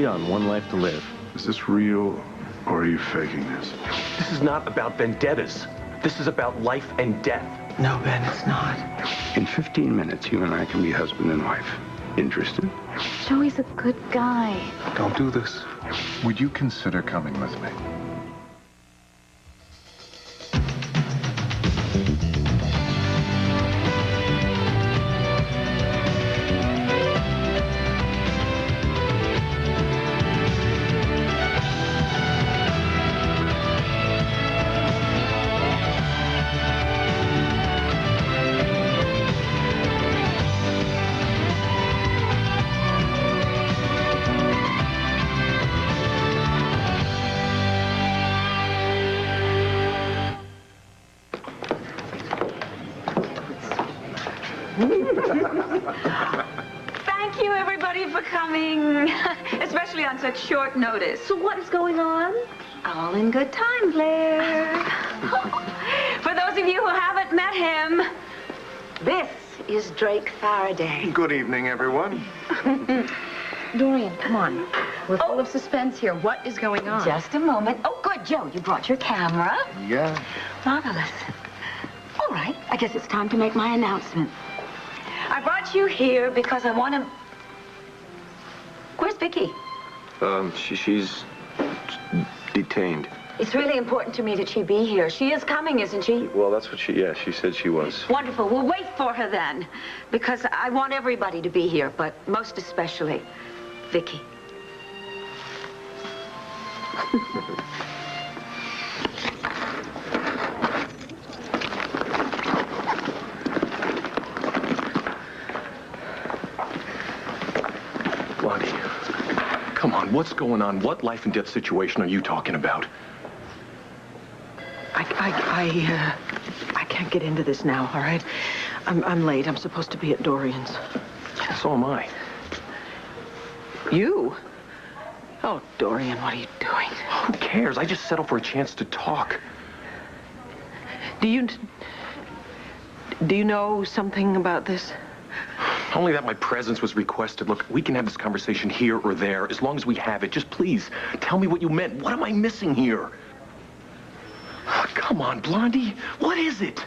Leon, one life to live. Is this real, or are you faking this? This is not about vendettas. This is about life and death. No, Ben, it's not. In 15 minutes, you and I can be husband and wife. Interested? Joey's a good guy. Don't do this. Would you consider coming with me? Thank you, everybody, for coming, especially on such short notice. So what is going on? All in good time, Blair. For those of you who haven't met him, this is Drake Faraday. Good evening, everyone. Dorian, come on. We're full of suspense here. What is going on? Just a moment. Oh, good, Joe. You brought your camera. Yeah. Marvelous. All right, I guess it's time to make my announcement. I brought you here because I want to... Where's Vicky? She's detained. It's really important to me that she be here. She is coming, isn't she? Well, that's what she said she was. Wonderful. We'll wait for her then, because I want everybody to be here, but most especially Vicky. Blondie, come on, what's going on? What life and death situation are you talking about? I can't get into this now, all right? I'm late. I'm supposed to be at Dorian's. So am I. You? Oh, Dorian, what are you doing? Who cares? I just settled for a chance to talk. Do you know something about this? Only that my presence was requested. Look, we can have this conversation here or there, as long as we have it. Just please, tell me what you meant. What am I missing here? Oh, come on, Blondie. What is it?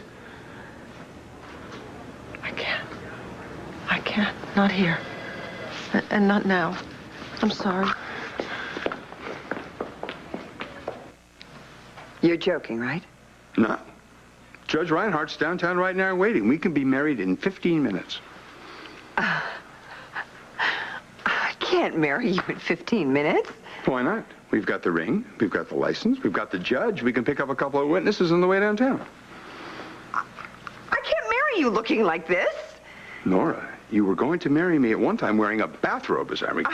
I can't. Not here. And not now. I'm sorry. You're joking, right? No. Judge Reinhardt's downtown right now waiting. We can be married in 15 minutes. I can't marry you in 15 minutes. Why not? We've got the ring, we've got the license, we've got the judge. We can pick up a couple of witnesses on the way downtown. I can't marry you looking like this. Nora, you were going to marry me at one time wearing a bathrobe, as I recall.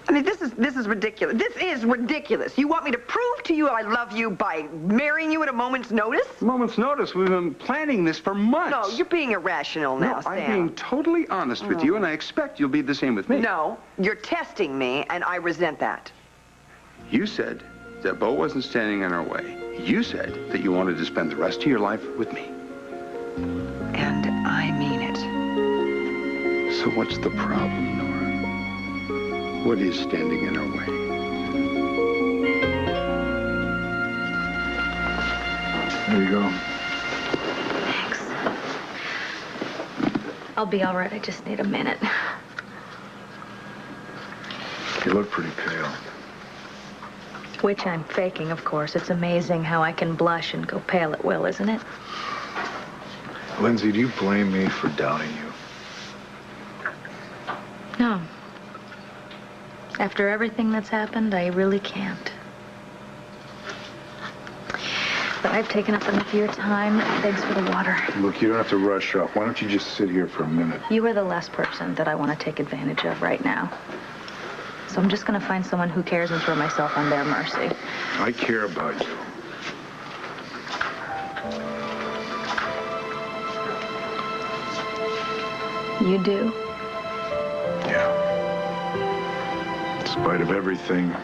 I mean, this is ridiculous. This is ridiculous. You want me to prove to you I love you by marrying you at a moment's notice? Moment's notice? We've been planning this for months. No, you're being irrational now, no, Sam. I'm being totally honest with you, and I expect you'll be the same with me. No, you're testing me, and I resent that. You said that Bo wasn't standing in our way. You said that you wanted to spend the rest of your life with me. And I mean it. So what's the problem, Nora? What is standing in our way? There you go. Thanks. I'll be all right. I just need a minute. You look pretty pale. Which I'm faking, of course. It's amazing how I can blush and go pale at will, isn't it? Lindsay, do you blame me for doubting you? No. After everything that's happened, I really can't. But I've taken up enough of your time. Thanks for the water. Look, you don't have to rush up. Why don't you just sit here for a minute? You are the last person that I want to take advantage of right now. So I'm just going to find someone who cares and throw myself on their mercy. I care about you. You do? Yeah. In spite of everything,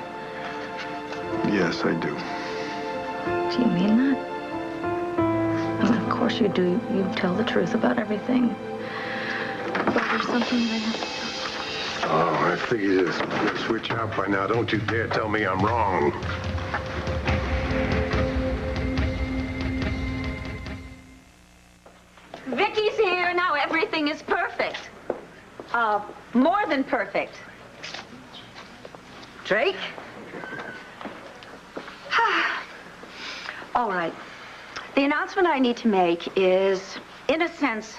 yes, I do. Do you mean that? I mean, of course you do. You tell the truth about everything. But there's something that I have to tell you. Oh, I figured this switch out by now. Don't you dare tell me I'm wrong. Vicky's here. Now everything is perfect. More than perfect. Drake? All right. The announcement I need to make is, in a sense,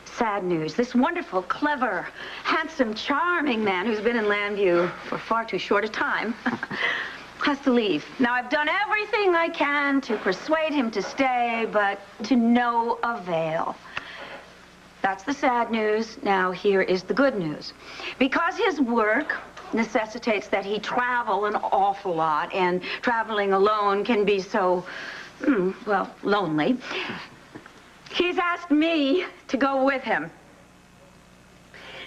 sad news. This wonderful, clever, handsome, charming man who's been in Llanview for far too short a time has to leave. Now, I've done everything I can to persuade him to stay, but to no avail. That's the sad news. Now, here is the good news. Because his work necessitates that he travel an awful lot, and traveling alone can be so, well, lonely, he's asked me to go with him.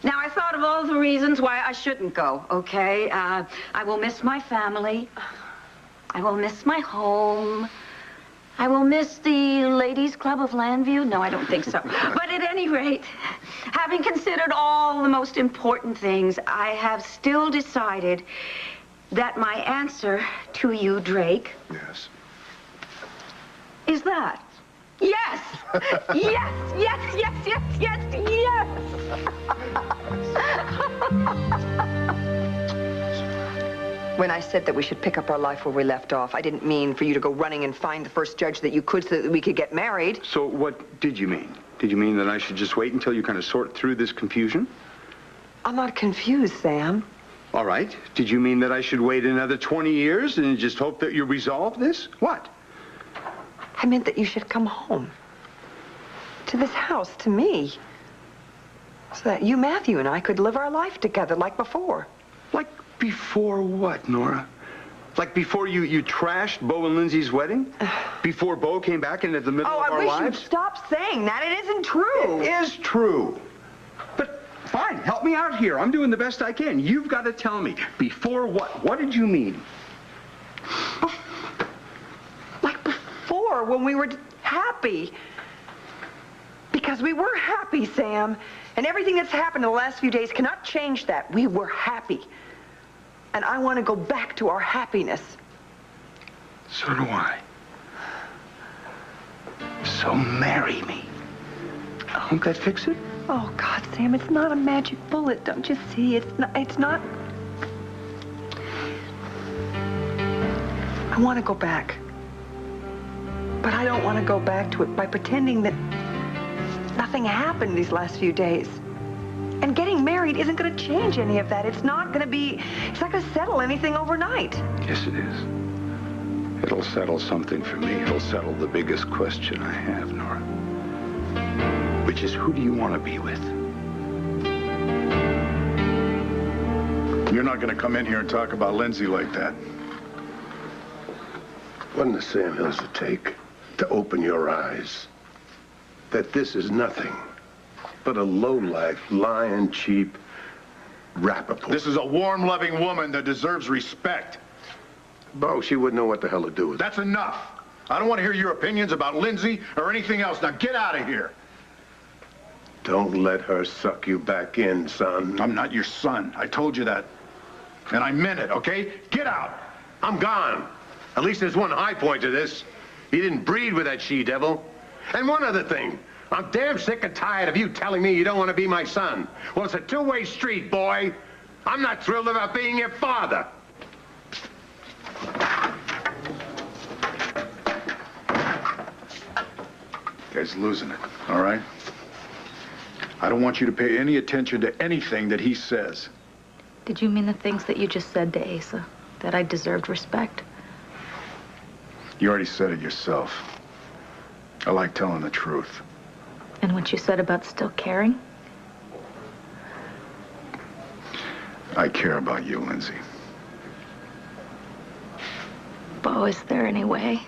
Now, I thought of all the reasons why I shouldn't go, okay? I will miss my family. I will miss my home. I will miss the Ladies' Club of Llanview. No, I don't think so. But at any rate, having considered all the most important things, I have still decided that my answer to you, Drake... Yes. ...is that. Yes! Yes, yes, yes, yes, yes, yes! When I said that we should pick up our life where we left off, I didn't mean for you to go running and find the first judge that you could so that we could get married. So what did you mean? Did you mean that I should just wait until you kind of sort through this confusion? I'm not confused, Sam. All right. Did you mean that I should wait another 20 years and just hope that you resolve this? What? I meant that you should come home. To this house, to me. So that you, Matthew, and I could live our life together like before. Like before what, Nora? Like before you trashed Bo and Lindsay's wedding? Before Bo came back into the middle of our I wish lives? you'd stop saying that. It isn't true. It is true. But fine, help me out here. I'm doing the best I can. You've got to tell me. Before what? What did you mean? Like before, when we were happy. Because we were happy, Sam. And everything that's happened in the last few days cannot change that. We were happy. And I want to go back to our happiness. So do I. So marry me. Won't that fix it? Oh, God, Sam, it's not a magic bullet. Don't you see? It's not... I want to go back. But I don't want to go back to it by pretending that nothing happened these last few days. And getting married isn't going to change any of that. It's not going to settle anything overnight. Yes, it is. It'll settle something for me. It'll settle the biggest question I have, Nora. Which is, who do you want to be with? You're not going to come in here and talk about Lindsay like that. What in the Sam Hills it take to open your eyes that this is nothing but a low-life, lying, cheap Rappaport? This is a warm, loving woman that deserves respect. Bo, she wouldn't know what the hell to do with it. That's enough. I don't want to hear your opinions about Lindsay or anything else. Now get out of here. Don't let her suck you back in, son. I'm not your son. I told you that. And I meant it, okay? Get out. I'm gone. At least there's one high point to this. You didn't breed with that she-devil. And one other thing. I'm damn sick and tired of you telling me you don't want to be my son. Well, it's a two-way street, boy. I'm not thrilled about being your father. Guy's losing it, all right? I don't want you to pay any attention to anything that he says. Did you mean the things that you just said to Asa? That I deserved respect? You already said it yourself. I like telling the truth. And what you said about still caring? I care about you, Lindsay. Bo, is there any way?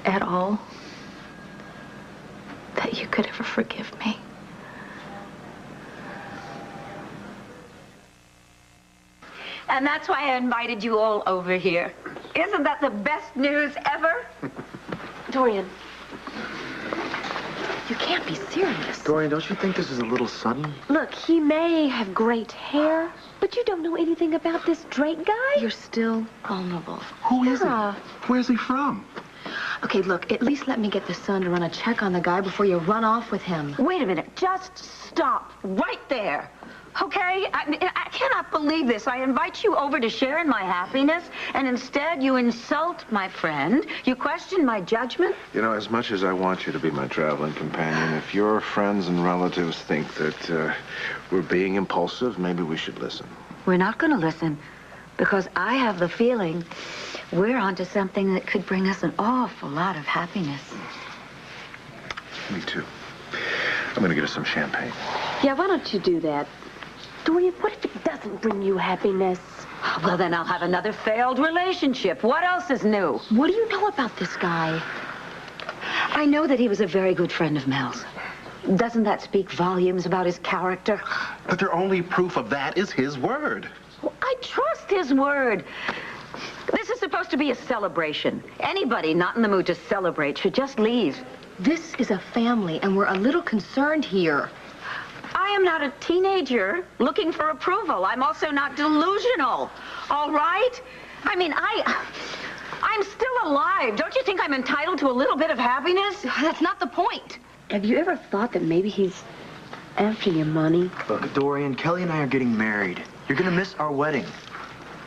At all? That you could ever forgive me? And that's why I invited you all over here. Isn't that the best news ever? Dorian. You can't be serious. Dorian, don't you think this is a little sudden? Look, he may have great hair, but you don't know anything about this Drake guy. You're still vulnerable. Who is he? Where's he from? Okay, look, at least let me get the Sun to run a check on the guy before you run off with him. Wait a minute. Just stop right there. Okay? I cannot believe this. I invite you over to share in my happiness, and instead you insult my friend. You question my judgment. You know, as much as I want you to be my traveling companion, if your friends and relatives think that we're being impulsive, maybe we should listen. We're not going to listen, because I have the feeling we're onto something that could bring us an awful lot of happiness. Me too. I'm going to get us some champagne. Yeah, why don't you do that? Dorian, what if it doesn't bring you happiness? Well, then I'll have another failed relationship. What else is new? What do you know about this guy? I know that he was a very good friend of Mel's. Doesn't that speak volumes about his character? But their only proof of that is his word. Well, I trust his word. This is supposed to be a celebration. Anybody not in the mood to celebrate should just leave. This is a family, and we're a little concerned here. I am not a teenager looking for approval. I'm also not delusional, all right? I mean, I'm still alive. Don't you think I'm entitled to a little bit of happiness? That's not the point. Have you ever thought that maybe he's after your money? Look, Dorian, Kelly and I are getting married. You're gonna miss our wedding.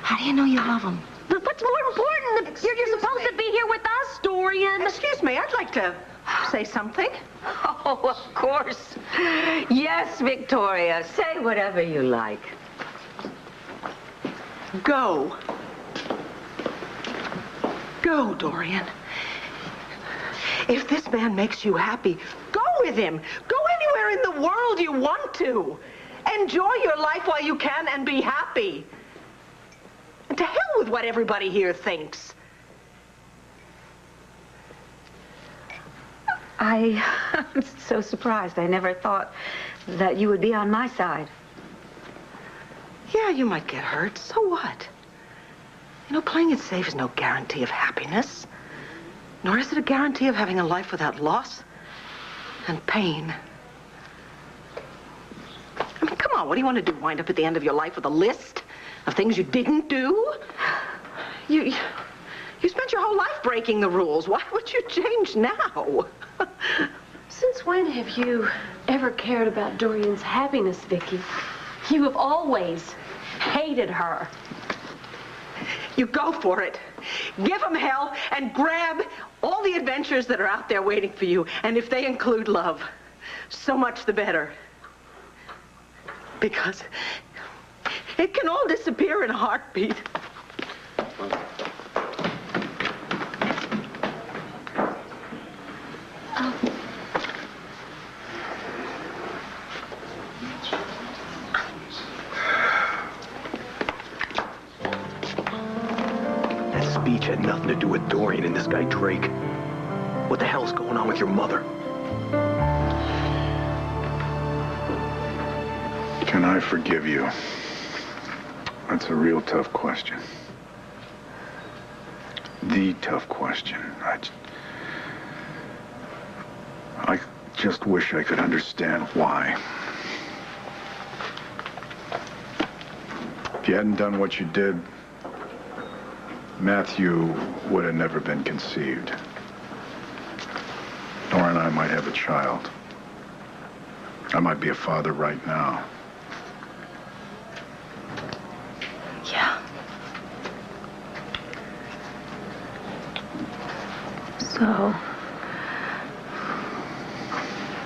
How do you know you love him? But what's more important? You're supposed to be here with us, Dorian. Excuse me, I'd like to say something. Oh, of course. Yes, Victoria. Say whatever you like. Go. Go, Dorian. If this man makes you happy, go with him. Go anywhere in the world you want to. Enjoy your life while you can and be happy. And to hell with what everybody here thinks. I'm so surprised. I never thought that you would be on my side. Yeah, you might get hurt. So what? You know, playing it safe is no guarantee of happiness. Nor is it a guarantee of having a life without loss and pain. I mean, come on, what do you want to do? Wind up at the end of your life with a list of things you didn't do? You spent your whole life breaking the rules. Why would you change now? Since when have you ever cared about Dorian's happiness, Vicky? You have always hated her. You go for it. Give him hell and grab all the adventures that are out there waiting for you. And if they include love, so much the better. Because it can all disappear in a heartbeat. That speech had nothing to do with Dorian and this guy Drake. What the hell's going on with your mother? Can I forgive you? That's a real tough question. The tough question. I just wish I could understand why. If you hadn't done what you did, Matthew would have never been conceived. Nora and I might have a child. I might be a father right now. Yeah. So,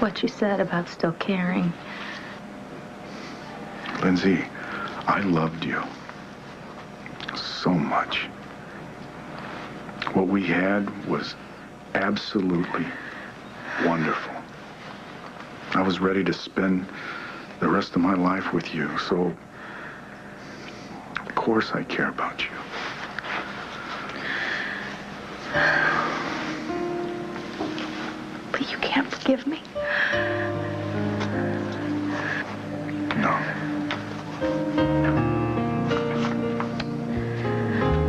what you said about still caring. Lindsay, I loved you so much. What we had was absolutely wonderful. I was ready to spend the rest of my life with you, so of course I care about you. But you can't forgive me. No.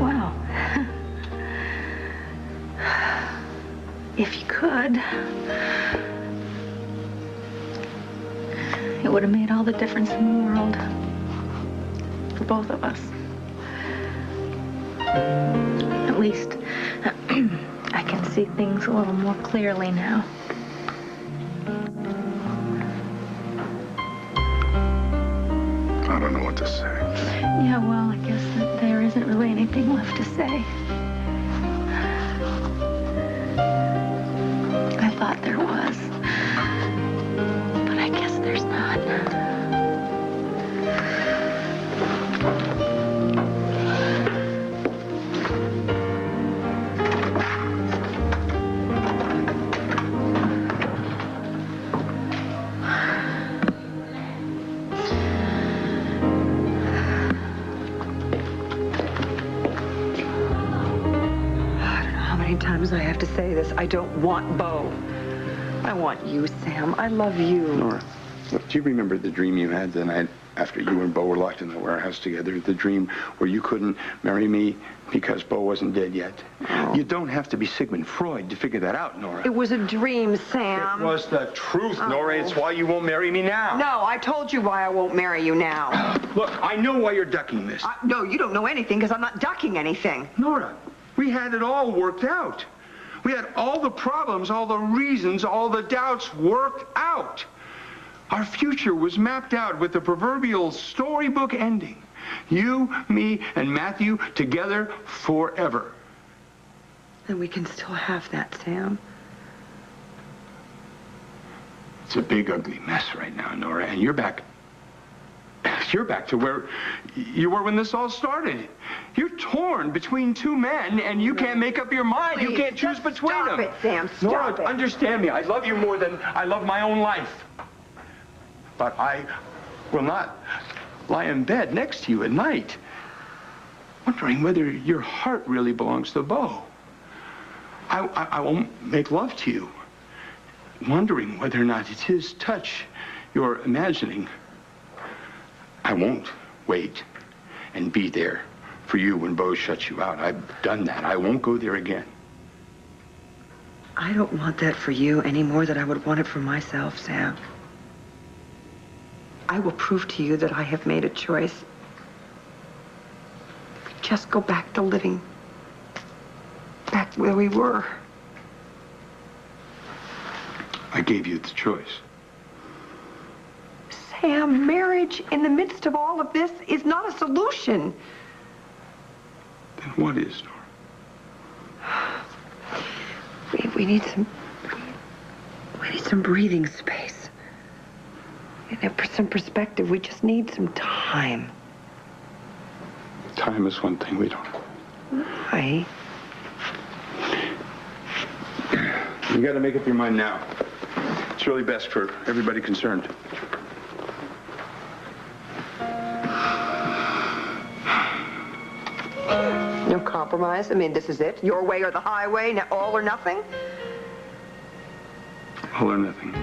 Well, if you could, it would have made all the difference in the world. For both of us. At least, I can see things a little more clearly now. I don't know what to say. Yeah, well, I guess that there isn't really anything left to say. I thought there was. But I guess there's not. I have to say this. I don't want Bo. I want you, Sam. I love you. Nora, look, do you remember the dream you had the night after you and Bo were locked in the warehouse together? The dream where you couldn't marry me because Bo wasn't dead yet? Oh. You don't have to be Sigmund Freud to figure that out, Nora. It was a dream, Sam. It was the truth, Nora. It's why you won't marry me now. No, I told you why I won't marry you now. Look, I know why you're ducking this. No, you don't know anything because I'm not ducking anything. Nora, we had it all worked out. We had all the problems, all the reasons, all the doubts worked out. Our future was mapped out with the proverbial storybook ending. You, me, and Matthew together forever. And we can still have that, Sam. It's a big, ugly mess right now, Nora, and you're back to where you were when this all started. You're torn between two men, and you can't make up your mind. Please, you can't choose between them. Stop it, Sam. Stop Nora, it. understand me. I love you more than I love my own life. But I will not lie in bed next to you at night, wondering whether your heart really belongs to Bo. I won't make love to you, wondering whether or not it's his touch you're imagining. I won't wait and be there for you when Bo shuts you out. I've done that. I won't go there again. I don't want that for you any more than I would want it for myself, Sam. I will prove to you that I have made a choice. Just go back to living back where we were. I gave you the choice. Sam, marriage in the midst of all of this is not a solution. Then what is, Nora? We need some breathing space. And for some perspective, we just need some time. Time is one thing we don't have. Why? You got to make up your mind now. It's really best for everybody concerned. No compromise? I mean, this is it? Your way or the highway? All or nothing? All or nothing.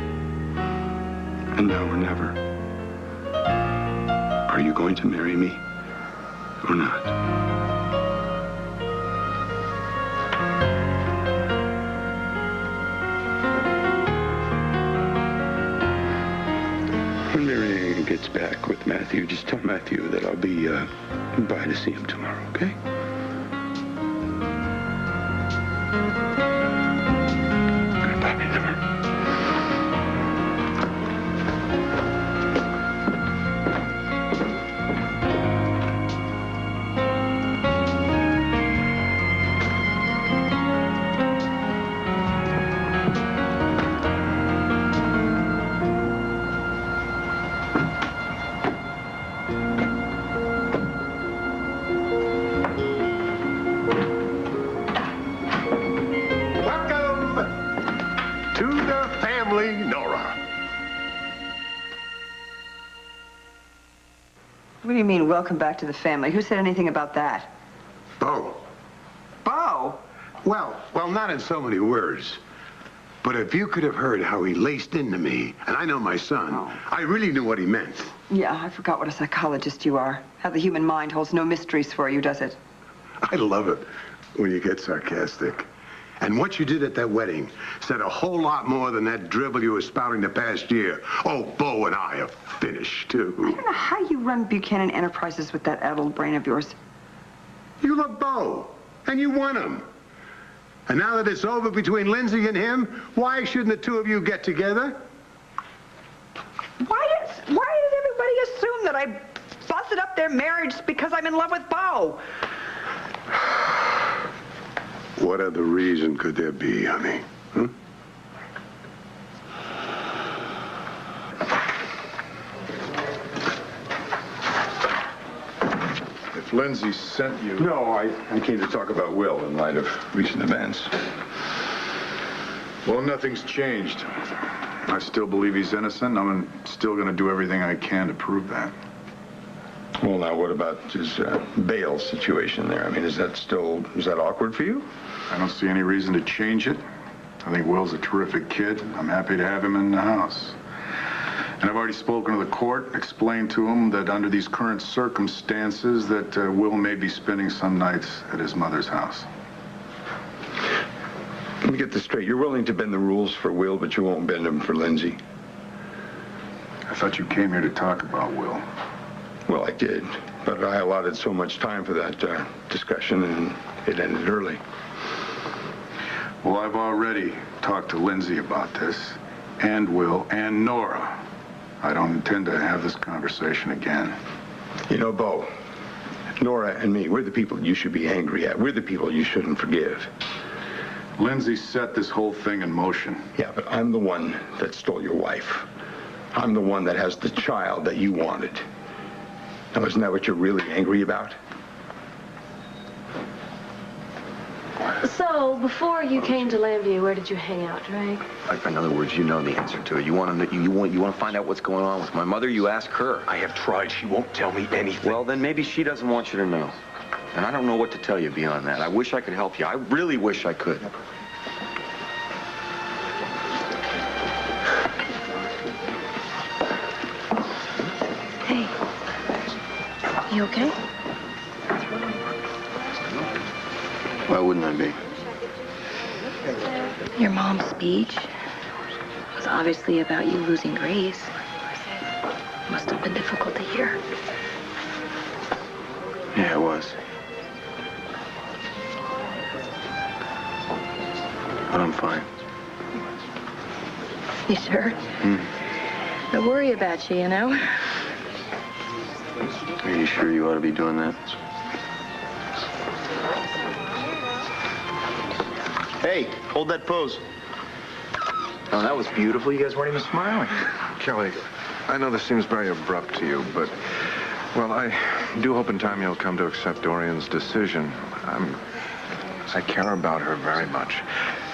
And now or never. Are you going to marry me or not? When Mary gets back with Matthew, just tell Matthew that I'll be by to see him tomorrow, okay? Goodbye, Nora. What do you mean, welcome back to the family? Who said anything about that? Bo. Bo? Well, not in so many words. But if you could have heard how he laced into me, and I know my son, I really knew what he meant. Yeah, I forgot what a psychologist you are. How the human mind holds no mysteries for you, does it? I love it when you get sarcastic. And what you did at that wedding said a whole lot more than that drivel you were spouting the past year. Oh, Bo and I are finished, too. I don't know how you run Buchanan Enterprises with that addled brain of yours. You love Bo, and you want him. And now that it's over between Lindsay and him, why shouldn't the two of you get together? Why does everybody assume that I busted up their marriage because I'm in love with Bo? What other reason could there be, honey? Huh? If Lindsay sent you... No, I came to talk about Will in light of recent events. Well, nothing's changed. I still believe he's innocent. I'm still going to do everything I can to prove that. Well, now, what about his bail situation there? I mean, is that awkward for you? I don't see any reason to change it. I think Will's a terrific kid. I'm happy to have him in the house. And I've already spoken to the court, explained to him that under these current circumstances that Will may be spending some nights at his mother's house. Let me get this straight. You're willing to bend the rules for Will, but you won't bend them for Lindsay. I thought you came here to talk about Will. Well, I did, but I allotted so much time for that discussion, and it ended early. Well, I've already talked to Lindsay about this, and Will, and Nora. I don't intend to have this conversation again. You know, Bo, Nora and me, we're the people you should be angry at. We're the people you shouldn't forgive. Lindsay set this whole thing in motion. Yeah, but I'm the one that stole your wife. I'm the one that has the child that you wanted. Now, isn't that what you're really angry about? So, before you came to Lambview, where did you hang out, Drake? In other words, you know the answer to it. You want to find out what's going on with my mother? You ask her. I have tried. She won't tell me anything. Well, then maybe she doesn't want you to know. And I don't know what to tell you beyond that. I wish I could help you. I really wish I could. Hey. You okay? Why wouldn't I be? Your mom's speech was obviously about you losing Grace. Must have been difficult to hear. Yeah, it was. But I'm fine. You sure? I worry about you, you know? Are you sure you ought to be doing that? Hey, hold that pose. Oh, that was beautiful. You guys weren't even smiling. Kelly, I know this seems very abrupt to you, but, well, I do hope in time you'll come to accept Dorian's decision. I care about her very much.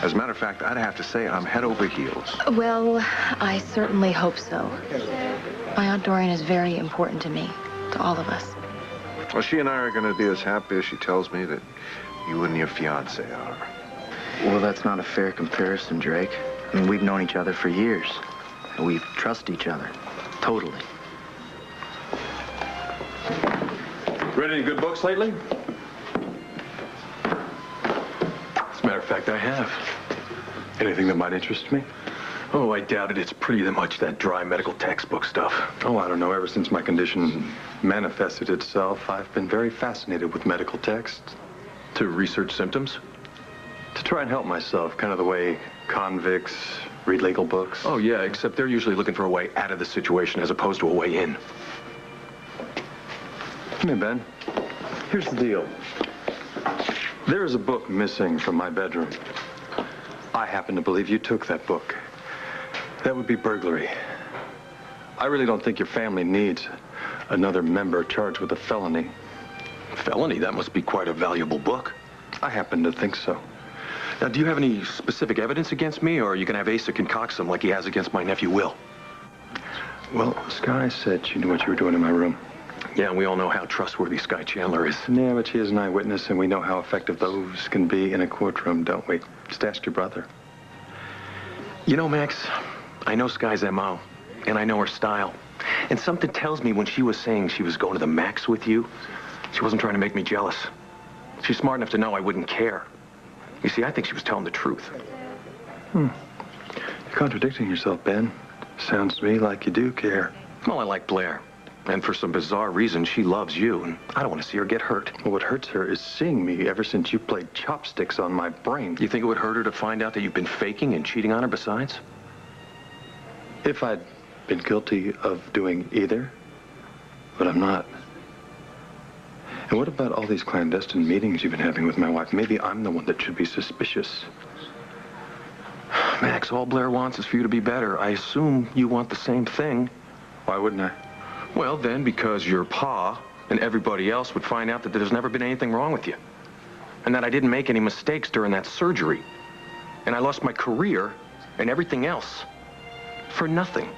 As a matter of fact, I'd have to say I'm head over heels. Well, I certainly hope so. My Aunt Dorian is very important to me, to all of us. Well, she and I are going to be as happy as she tells me that you and your fiancé are. Well, that's not a fair comparison, Drake. I mean, we've known each other for years. And we trust each other. Totally. Read any good books lately? As a matter of fact, I have. Anything that might interest me? Oh, I doubt it. It's pretty much that dry medical textbook stuff. Oh, I don't know. Ever since my condition manifested itself, I've been very fascinated with medical texts. To research symptoms. To try and help myself, kind of the way convicts read legal books. Oh, yeah, except they're usually looking for a way out of the situation as opposed to a way in. Come here, Ben. Here's the deal. There is a book missing from my bedroom. I happen to believe you took that book. That would be burglary. I really don't think your family needs another member charged with a felony. Felony? That must be quite a valuable book. I happen to think so. Now, do you have any specific evidence against me, or are you going to have Asa concoct some like he has against my nephew, Will? Well, Skye said she knew what you were doing in my room. Yeah, and we all know how trustworthy Skye Chandler is. Yeah, but she is an eyewitness, and we know how effective those can be in a courtroom, don't we? Just ask your brother. You know, Max, I know Skye's M.O., and I know her style. And something tells me when she was saying she was going to the max with you, she wasn't trying to make me jealous. She's smart enough to know I wouldn't care. You see, I think she was telling the truth. You're contradicting yourself, Ben. Sounds to me like you do care. Well, I like Blair. And for some bizarre reason, she loves you, and I don't want to see her get hurt. Well, what hurts her is seeing me ever since you played chopsticks on my brain. You think it would hurt her to find out that you've been faking and cheating on her besides? If I'd been guilty of doing either, but I'm not. And what about all these clandestine meetings you've been having with my wife? Maybe I'm the one that should be suspicious. Max, all Blair wants is for you to be better. I assume you want the same thing. Why wouldn't I? Well, then, because your pa and everybody else would find out that there's never been anything wrong with you. And that I didn't make any mistakes during that surgery. And I lost my career and everything else for nothing.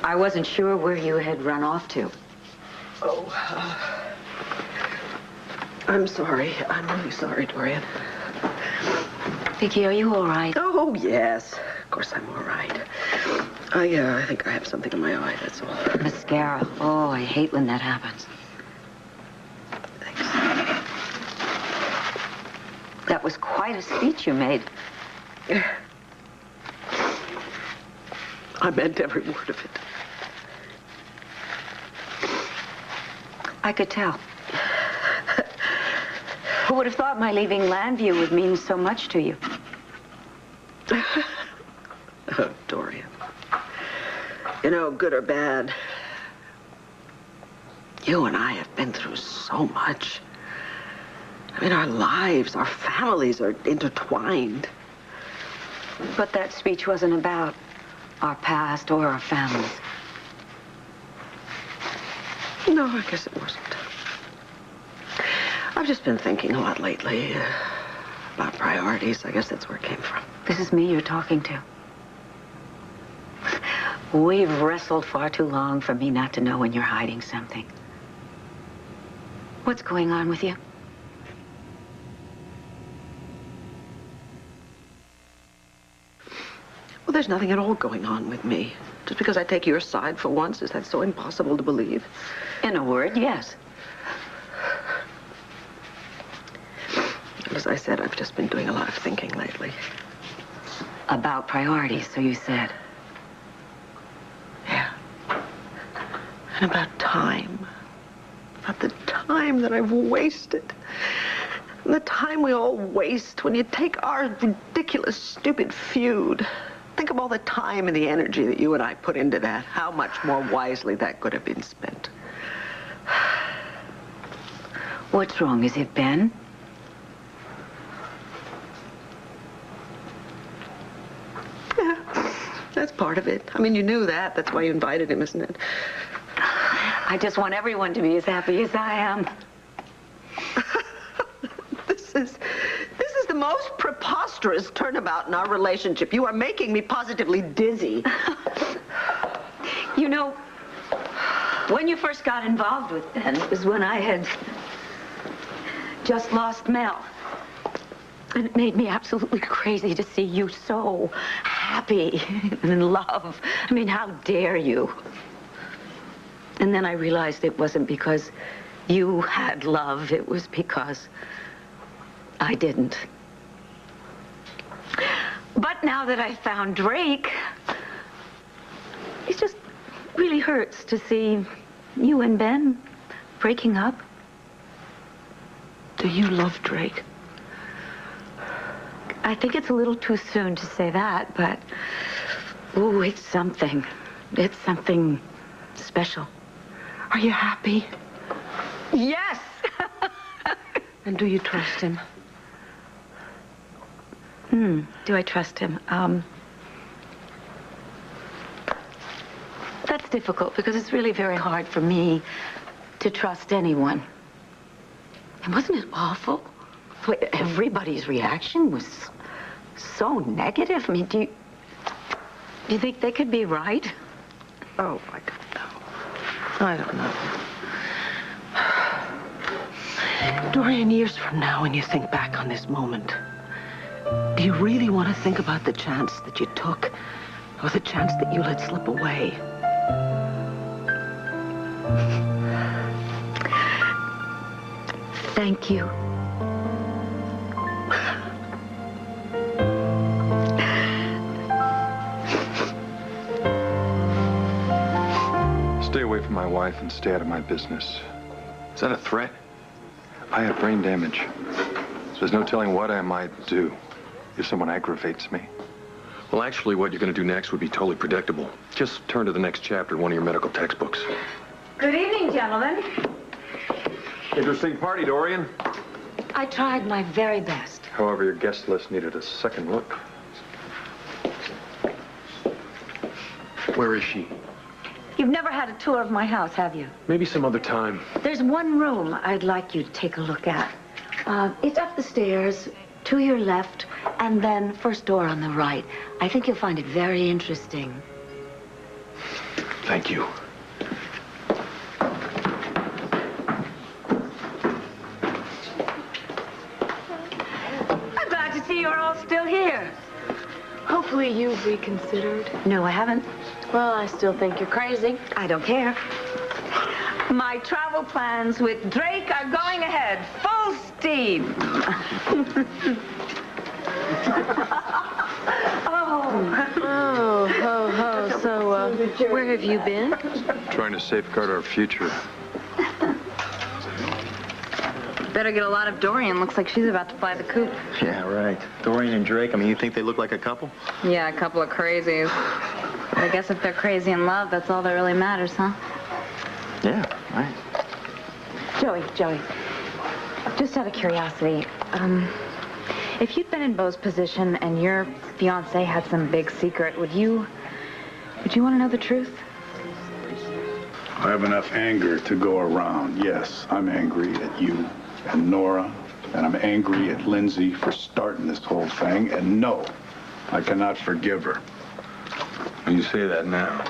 I wasn't sure where you had run off to. Oh, I'm sorry. I'm really sorry, Dorian. Vicki, are you all right? Oh, yes. Of course I'm all right. I think I have something in my eye, that's all. Mascara. Oh, I hate when that happens. Thanks. That was quite a speech you made. I meant every word of it. I could tell. Who would have thought my leaving Landview would mean so much to you? Oh, Dorian. You know, good or bad, you and I have been through so much. I mean, our lives, our families are intertwined. But that speech wasn't about our past or our families. No, I guess it wasn't. I've just been thinking a lot lately about priorities. I guess that's where it came from. This is me you're talking to. We've wrestled far too long for me not to know when you're hiding something. What's going on with you? Well, there's nothing at all going on with me. Just because I take your side for once, is that so impossible to believe? In a word, yes. As I said, I've just been doing a lot of thinking lately. About priorities, so you said. Yeah. And about time. About the time that I've wasted. And the time we all waste when you take our ridiculous, stupid feud. Think of all the time and the energy that you and I put into that. How much more wisely that could have been spent. What's wrong? Is it Ben? Yeah, that's part of it. I mean, you knew that. That's why you invited him, isn't it? I just want everyone to be as happy as I am. This is the most preposterous turnabout in our relationship. You are making me positively dizzy. You know, when you first got involved with Ben, it was when I had just lost Mel. And it made me absolutely crazy to see you so happy and in love. I mean, how dare you? And then I realized it wasn't because you had love. It was because I didn't. But now that I found Drake, it just really hurts to see you and Ben breaking up. Do you love Drake? I think it's a little too soon to say that, but, ooh, it's something. It's something special. Are you happy? Yes! And do you trust him? Do I trust him? That's difficult because it's really very hard for me to trust anyone. And wasn't it awful? Everybody's reaction was so negative. I mean, do you think they could be right? Oh, I don't know. I don't know. Dorian, years from now, when you think back on this moment, do you really want to think about the chance that you took or the chance that you let slip away? Thank you. Stay away from my wife and stay out of my business. Is that a threat? I have brain damage. So there's no telling what I might do if someone aggravates me. Well, actually, what you're going to do next would be totally predictable. Just turn to the next chapter in one of your medical textbooks. Good evening, gentlemen. Interesting party, Dorian. I tried my very best. However, your guest list needed a second look. Where is she? You've never had a tour of my house, have you? Maybe some other time. There's one room I'd like you to take a look at. It's up the stairs, to your left, and then first door on the right. I think you'll find it very interesting. Thank you. I'm glad to see you're all still here. Hopefully you've reconsidered. No, I haven't. Well, I still think you're crazy. I don't care. My travel plans with Drake are going ahead. Full steam. So, where have you been? Trying to safeguard our future. Better get a lot of Dorian. Looks like she's about to fly the coop. Yeah, right. Dorian and Drake, I mean, you think they look like a couple? Yeah, a couple of crazies. I guess if they're crazy in love, that's all that really matters, huh? Yeah, right. Joey, just out of curiosity, if you'd been in Beau's position and your fiancé had some big secret, would you want to know the truth? I have enough anger to go around. Yes, I'm angry at you and Nora, and I'm angry at Lindsay for starting this whole thing, and no, I cannot forgive her. When you say that now,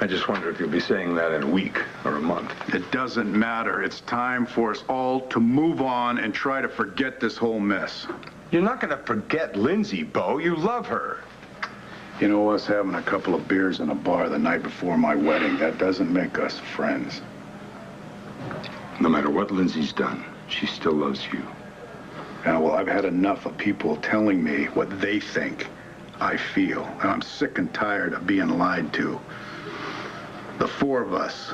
I just wonder if you'll be saying that in a week or a month. It doesn't matter. It's time for us all to move on and try to forget this whole mess. You're not going to forget Lindsay, Beau. You love her. You know, us having a couple of beers in a bar the night before my wedding, that doesn't make us friends. No matter what Lindsay's done, she still loves you. Yeah, well, I've had enough of people telling me what they think I feel, and I'm sick and tired of being lied to. The four of us,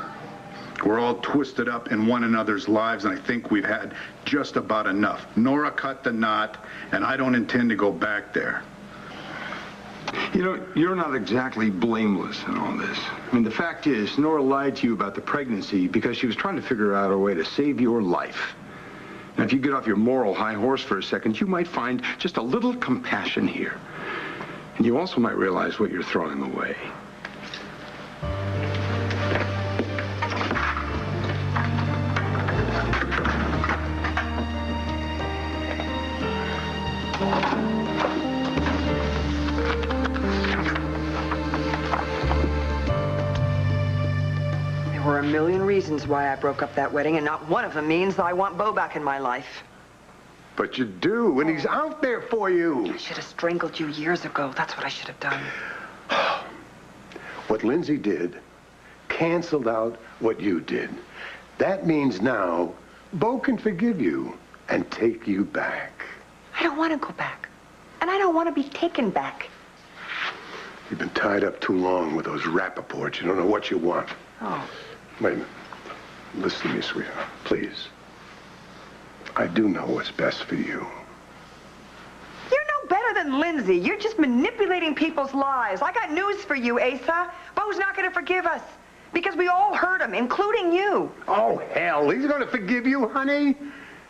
we're all twisted up in one another's lives, and I think we've had just about enough. Nora cut the knot, and I don't intend to go back there. You know, you're not exactly blameless in all this. I mean, the fact is, Nora lied to you about the pregnancy because she was trying to figure out a way to save your life. Now, if you get off your moral high horse for a second, you might find just a little compassion here. And you also might realize what you're throwing away. There were a million reasons why I broke up that wedding, and not one of them means that I want Beau back in my life. But you do, and he's out there for you. I should have strangled you years ago. That's what I should have done. What Lindsay did canceled out what you did. That means now Beau can forgive you and take you back. I don't want to go back. And I don't want to be taken back. You've been tied up too long with those Rappaports. You don't know what you want. Oh. Wait a minute. Listen to me, sweetheart. Please. I do know what's best for you. You're no better than Lindsay. You're just manipulating people's lives. I got news for you, Asa. Beau's not going to forgive us. Because we all hurt him, including you. Oh, hell. He's going to forgive you, honey.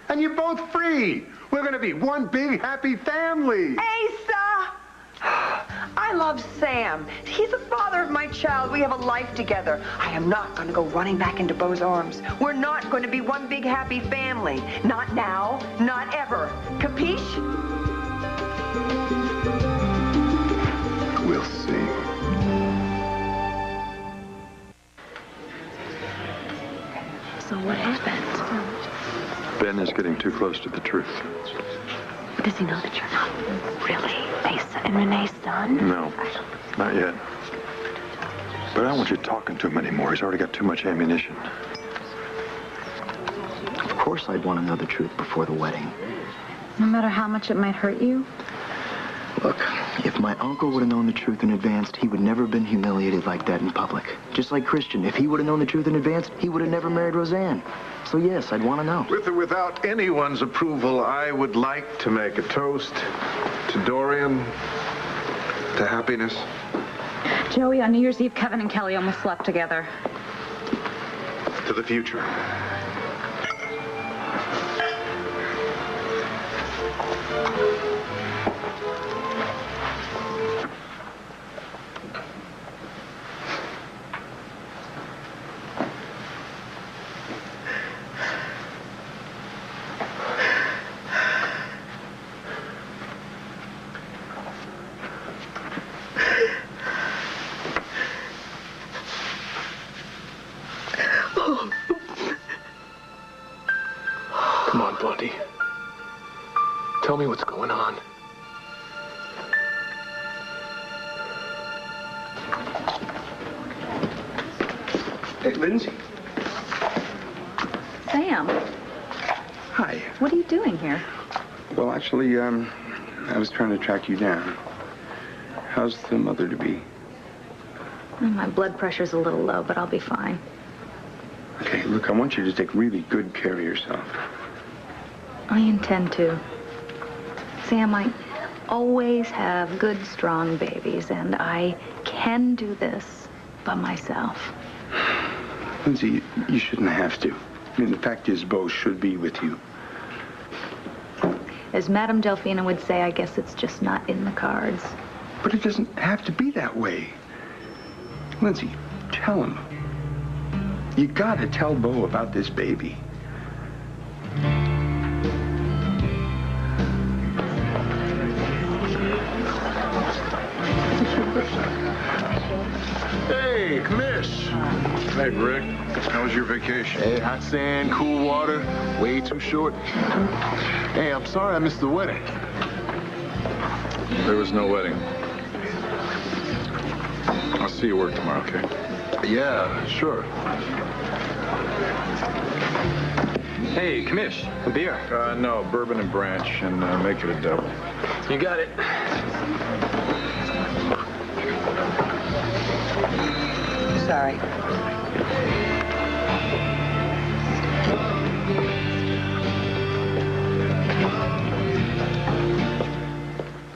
And you're both free. We're going to be one big, happy family. Asa! I love Sam. He's the father of my child. We have a life together. I am not going to go running back into Beau's arms. We're not going to be one big, happy family. Not now, not ever. Capiche? We'll see. So what happened? Ben is getting too close to the truth. Does he know that you're not really Asa and Renee's son? No, not yet. But I don't want you talking to him anymore. He's already got too much ammunition. Of course I'd want to know the truth before the wedding. No matter how much it might hurt you? Look, if my uncle would have known the truth in advance, he would never have been humiliated like that in public. Just like Christian, if he would have known the truth in advance, he would have never married Roseanne. So yes, I'd want to know. With or without anyone's approval, I would like to make a toast to Dorian, to happiness. Joey, on New Year's Eve, Kevin and Kelly almost slept together. To the future. Come on, Blondie. Tell me what's going on. Hey, Lindsay. Sam, Hi. what are you doing here? Well, actually, I was trying to track you down. How's the mother-to-be? My blood pressure's a little low, but I'll be fine. Okay, look, I want you to take really good care of yourself. I intend to. Sam, I always have good, strong babies, and I can do this by myself. Lindsay, you shouldn't have to. I mean, the fact is, Bo should be with you. As Madame Delphina would say, I guess it's just not in the cards. But it doesn't have to be that way. Lindsay, tell him. You gotta tell Bo about this baby. Hey, Commish. Hey, Rick. How was your vacation? Hey, hot sand, cool water, way too short. Hey, I'm sorry I missed the wedding. There was no wedding. I'll see you at work tomorrow, okay? Yeah, sure. Hey, Commish, a beer. No, bourbon and branch, and make it a double. You got it. Sorry.